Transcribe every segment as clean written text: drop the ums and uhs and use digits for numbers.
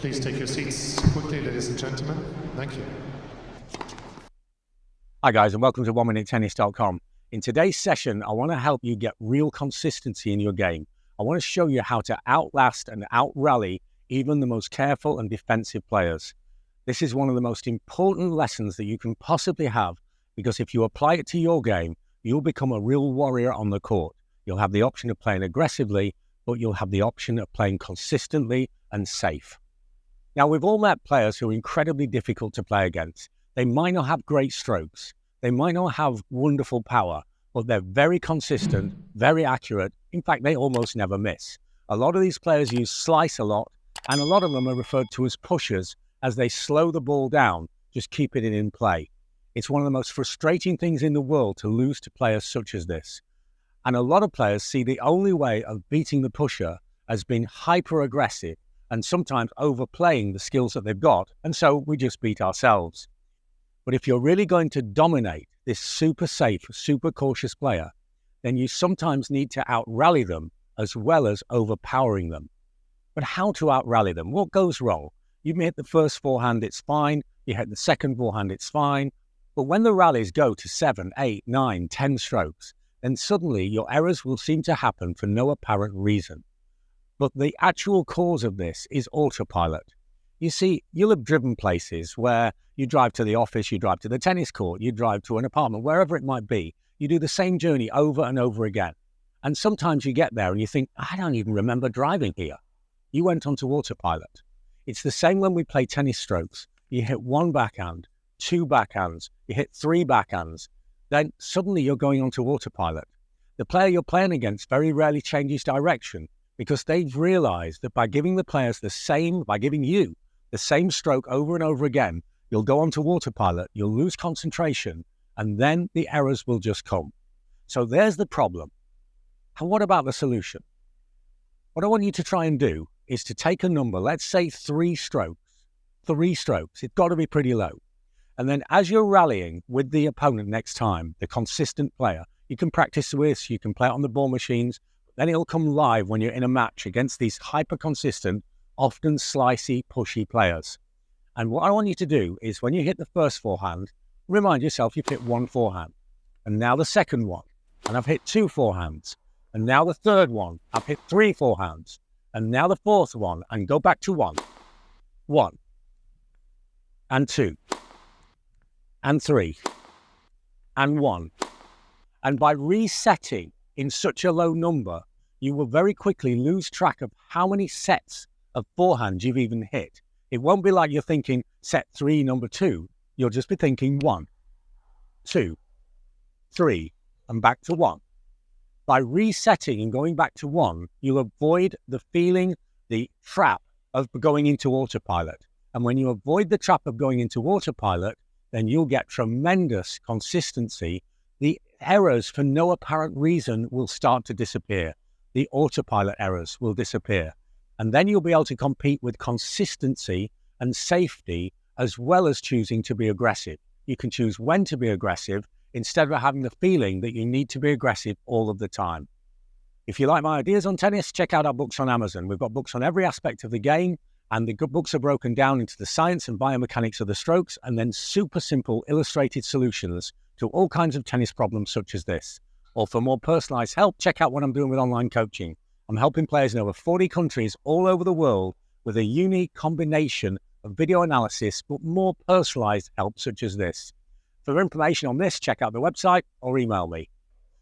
Please take your seats quickly, ladies and gentlemen. Thank you. Hi guys, and welcome to 1MinuteTennis.com. In today's session, I want to help you get real consistency in your game. I want to show you how to outlast and out-rally even the most careful and defensive players. This is one of the most important lessons that you can possibly have, because if you apply it to your game, you'll become a real warrior on the court. You'll have the option of playing aggressively, but you'll have the option of playing consistently and safe. Now, we've all met players who are incredibly difficult to play against. They might not have great strokes. They might not have wonderful power, but they're very consistent, very accurate. In fact, they almost never miss. A lot of these players use slice a lot, and a lot of them are referred to as pushers as they slow the ball down, just keeping it in play. It's one of the most frustrating things in the world to lose to players such as this. And a lot of players see the only way of beating the pusher as being hyper-aggressive and sometimes overplaying the skills that they've got, and so we just beat ourselves. But if you're really going to dominate this super safe, super cautious player, then you sometimes need to out-rally them as well as overpowering them. But how to out-rally them? What goes wrong? You hit the first forehand, it's fine. You hit the second forehand, it's fine. But when the rallies go to 7, 8, 9, 10 strokes, then suddenly your errors will seem to happen for no apparent reason. But the actual cause of this is autopilot. You see, you'll have driven places where you drive to the office, you drive to the tennis court, you drive to an apartment, wherever it might be. You do the same journey over and over again. And sometimes you get there and you think, I don't even remember driving here. You went onto autopilot. It's the same when we play tennis strokes. You hit one backhand, two backhands, you hit three backhands. Then suddenly you're going onto autopilot. The player you're playing against very rarely changes direction, because they've realized that by giving you the same stroke over and over again, you'll go onto autopilot, you'll lose concentration, and then the errors will just come. So there's the problem. And what about the solution? What I want you to try and do is to take a number, let's say 3 strokes. 3 strokes, it's got to be pretty low. And then as you're rallying with the opponent next time, the consistent player, you can practice with, you can play it on the ball machines, then it'll come live when you're in a match against these hyper-consistent, often slicey, pushy players. And what I want you to do is when you hit the first forehand, remind yourself you've hit 1 forehand. And now the second one, and I've hit 2 forehands. And now the third one, I've hit 3 forehands. And now the fourth one, and go back to 1. 1. And 2. And 3. And 1. And by resetting in such a low number, you will very quickly lose track of how many sets of forehands you've even hit. It won't be like you're thinking set 3, number 2. You'll just be thinking 1, 2, 3, and back to 1. By resetting and going back to 1, you'll avoid the feeling, the trap of going into autopilot. And when you avoid the trap of going into autopilot, then you'll get tremendous consistency. The errors for no apparent reason will start to disappear. The autopilot errors will disappear. And then you'll be able to compete with consistency and safety, as well as choosing to be aggressive. You can choose when to be aggressive instead of having the feeling that you need to be aggressive all of the time. If you like my ideas on tennis, check out our books on Amazon. We've got books on every aspect of the game, and the books are broken down into the science and biomechanics of the strokes, and then super simple illustrated solutions to all kinds of tennis problems such as this. Or for more personalized help, check out what I'm doing with online coaching. I'm helping players in over 40 countries all over the world with a unique combination of video analysis, but more personalized help such as this. For information on this, check out the website or email me.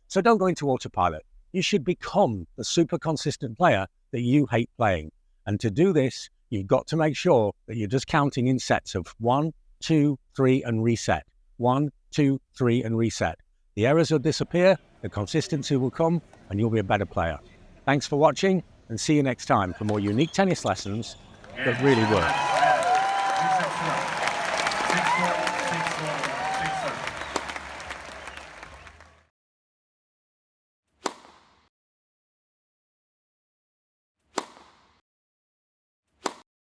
So don't go into autopilot. You should become the super consistent player that you hate playing. And to do this, you've got to make sure that you're just counting in sets of 1, 2, 3, and reset. 1, 2, 3, and reset. The errors will disappear, the consistency will come, and you'll be a better player. Thanks for watching, and see you next time for more unique tennis lessons that really work.